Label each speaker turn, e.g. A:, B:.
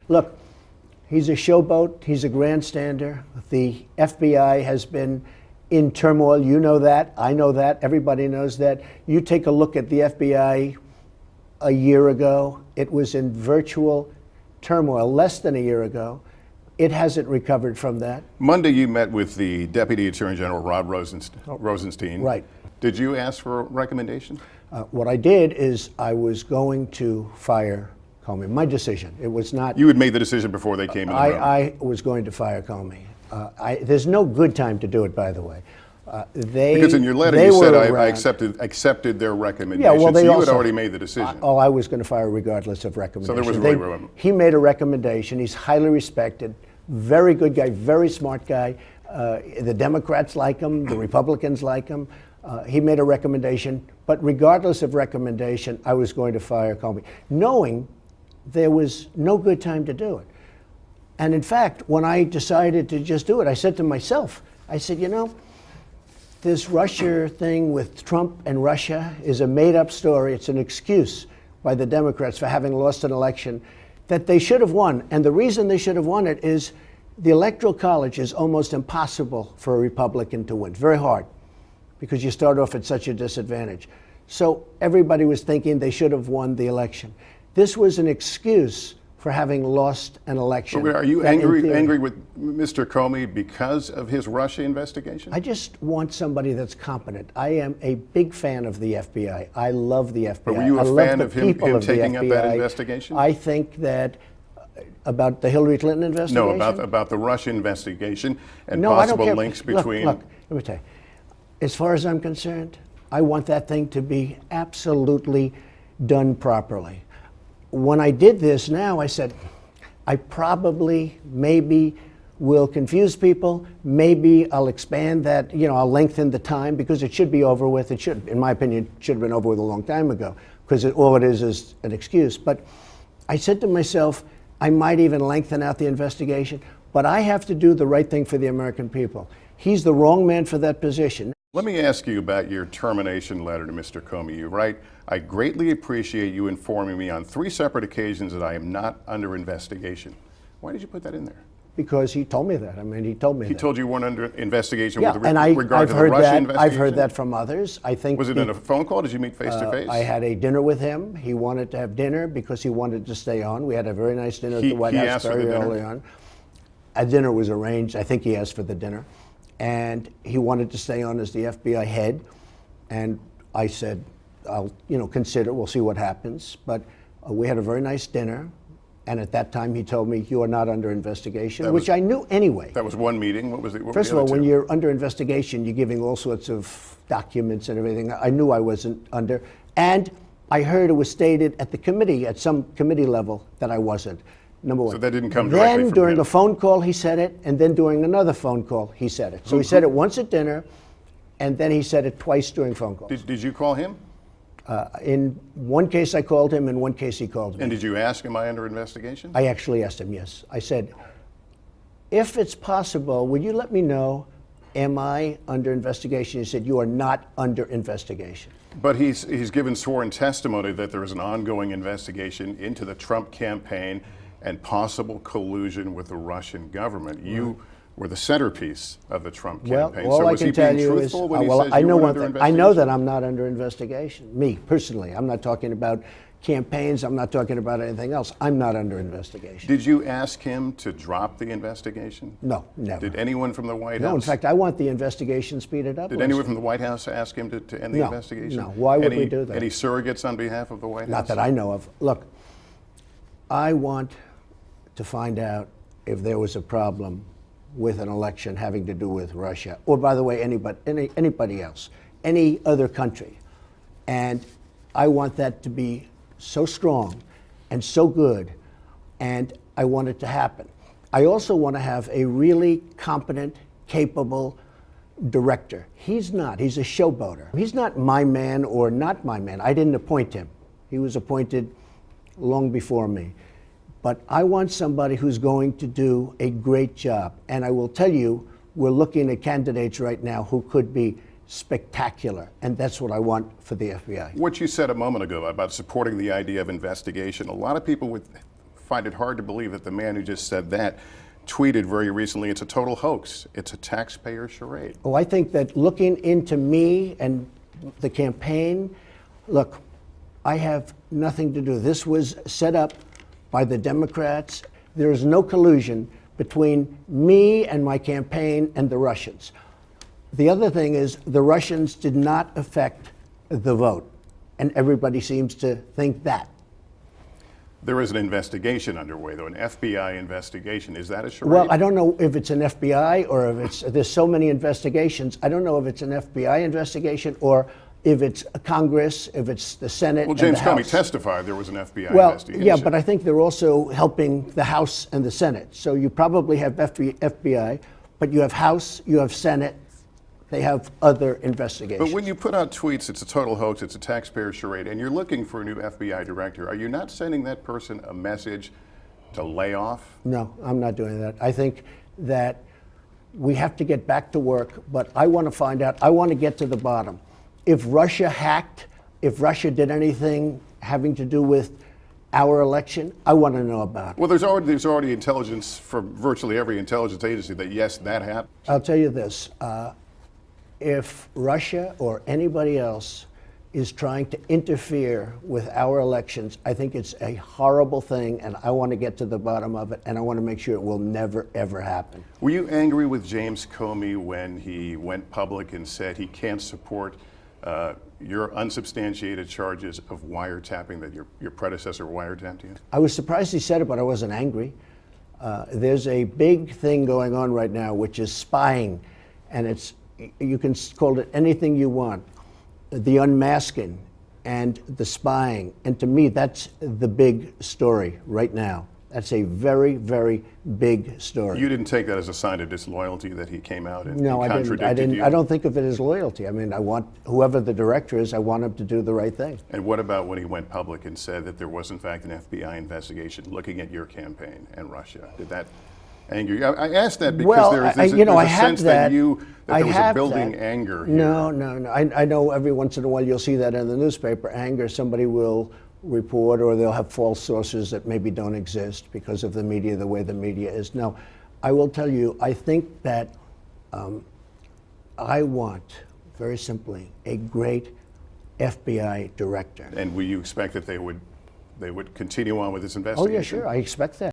A: Look, he's a showboat. He's a grandstander. The FBI has been in turmoil. You know that. I know that. Everybody knows that. You take a look at the FBI a year ago. It was in virtual turmoil less than a year ago. It hasn't recovered from that.
B: Monday, you met with the Deputy Attorney General, Rod Rosenstein.
A: Right.
B: Did you ask for a recommendation?
A: What I did is I was going to fire Comey. My decision. It was not.
B: You had made the decision before they came in the room.
A: I was going to fire Comey. There's no good time to do it, by the way.
B: Because in your letter you said I accepted their recommendation.
A: Yeah, well,
B: so you had already made the decision.
A: I was going to fire regardless of recommendation.
B: So there was really room.
A: He made a recommendation. He's highly respected, very good guy, very smart guy. The Democrats like him, the Republicans like him. He made a recommendation, but regardless of recommendation, I was going to fire Comey, knowing there was no good time to do it. And in fact, when I decided to just do it, I said to myself, I said, you know, this Russia thing with Trump and Russia is a made-up story. It's an excuse by the Democrats for having lost an election that they should have won. And the reason they should have won it is the Electoral College is almost impossible for a Republican to win. It's very hard because you start off at such a disadvantage. So everybody was thinking they should have won the election. This was an excuse for having lost an election.
B: But are you angry with Mr. Comey because of his Russia investigation?
A: I just want somebody that's competent. I am a big fan of the FBI. I love the FBI.
B: But were you a fan of him taking up that investigation?
A: I think that about the Hillary Clinton investigation?
B: No, about the Russia investigation and possible links between...
A: Look, let me tell you. As far as I'm concerned, I want that thing to be absolutely done properly. When I did this now, I said, I probably, maybe will confuse people. Maybe I'll expand that, you know, I'll lengthen the time because it should be over with. It should, in my opinion, should have been over with a long time ago because all it is an excuse. But I said to myself, I might even lengthen out the investigation, but I have to do the right thing for the American people. He's the wrong man for that position.
B: Let me ask you about your termination letter to Mr. Comey. You write, I greatly appreciate you informing me on 3 separate occasions that I am not under investigation. Why did you put that in there?
A: Because he told me that. I mean, he told me
B: He told you you weren't under investigation
A: with
B: regard to the Russia investigation?
A: I've heard that from others. I think.
B: Was it in a phone call? Did you meet face to face?
A: I had a dinner with him. He wanted to have dinner because he wanted to stay on. We had a very nice dinner at the White House very early on. A dinner was arranged. I think he asked for the dinner. And he wanted to stay on as the FBI head. And I said, I'll, consider, we'll see what happens. But we had a very nice dinner. And at that time, he told me, you are not under investigation, which I knew anyway.
B: That was one meeting. What was the
A: First of all, when you're under investigation, you're giving all sorts of documents and everything. I knew I wasn't under. And I heard it was stated at the committee, at some committee level, that I wasn't. Number one.
B: So that didn't come directly from him.
A: Then during a phone call, he said it. And then during another phone call, he said it. So he said it once at dinner. And then he said it twice during phone calls.
B: Did you call him?
A: In one case, I called him. In one case, he called me.
B: And did you ask, am I under investigation?
A: I actually asked him, yes. I said, if it's possible, would you let me know, am I under investigation? He said, you are not under investigation.
B: But he's given sworn testimony that there is an ongoing investigation into the Trump campaign and possible collusion with the Russian government. You were the centerpiece of the Trump campaign.
A: All
B: so
A: I can tell you is, I know one thing. I know that I'm not under investigation. Me, personally. I'm not talking about campaigns. I'm not talking about anything else. I'm not under investigation.
B: Did you ask him to drop the investigation?
A: No, never.
B: Did anyone from the White House?
A: No, in fact, I want the investigation speeded up.
B: Did anyone from the White House ask him to end the investigation?
A: No, why would we do that?
B: Any surrogates on behalf of the White House?
A: Not that I know of. Look, I want to find out if there was a problem with an election having to do with Russia, or by the way, anybody else, any other country. And I want that to be so strong and so good, and I want it to happen. I also want to have a really competent, capable director. He's not. He's a showboater. He's not my man or not my man. I didn't appoint him. He was appointed long before me. But I want somebody who's going to do a great job. And I will tell you, we're looking at candidates right now who could be spectacular. And that's what I want for the FBI.
B: What you said a moment ago about supporting the idea of investigation, a lot of people would find it hard to believe that the man who just said that tweeted very recently, "It's a total hoax. It's a taxpayer charade."
A: Oh, I think that looking into me and the campaign, look, I have nothing to do. This was set up by the Democrats. There is no collusion between me and my campaign and the Russians. The other thing is the Russians did not affect the vote, and everybody seems to think that.
B: There is an investigation underway, though, an FBI investigation. Is that a charade?
A: Well, I don't know if it's an FBI or if it's, there's so many investigations. I don't know if it's an FBI investigation or if it's Congress, if it's the Senate.
B: Well, James
A: and the
B: Comey
A: House.
B: testified there was an FBI
A: Well,
B: investigation.
A: yeah, but I think they're also helping the House and the Senate. So you probably have FBI, but you have House, you have Senate. They have other investigations.
B: But when you put out tweets, it's a total hoax, it's a taxpayer charade, and you're looking for a new FBI director, are you not sending that person a message to lay off?
A: No, I'm not doing that. I think that we have to get back to work, but I want to find out, I want to get to the bottom. If Russia hacked, if Russia did anything having to do with our election, I want to know about it.
B: Well, there's already intelligence from virtually every intelligence agency that, yes, that happened.
A: I'll tell you this. If Russia or anybody else is trying to interfere with our elections, I think it's a horrible thing, and I want to get to the bottom of it, and I want to make sure it will never, ever happen.
B: Were you angry with James Comey when he went public and said he can't support your unsubstantiated charges of wiretapping, that your predecessor wiretapped you?
A: I was surprised he said it, but I wasn't angry. There's a big thing going on right now, which is spying, and you can call it anything you want. The unmasking and the spying. And to me, that's the big story right now. That's a very, very big story.
B: You didn't take that as a sign of disloyalty that he came out and
A: No, I
B: contradicted
A: didn't.
B: you?
A: I don't think of it as loyalty. I mean, I want whoever the director is, I want him to do the right thing.
B: And what about when he went public and said that there was, in fact, an FBI investigation looking at your campaign and Russia? Did that anger you? I asked that because there's a sense that there was a building anger here.
A: No. I know every once in a while you'll see that in the newspaper. Anger, somebody will report, or they'll have false sources that maybe don't exist because of the media, the way the media is. No, I will tell you, I think that I want, very simply, a great FBI director.
B: And will you expect that they would continue on with this investigation?
A: Oh, yeah, sure. I expect that.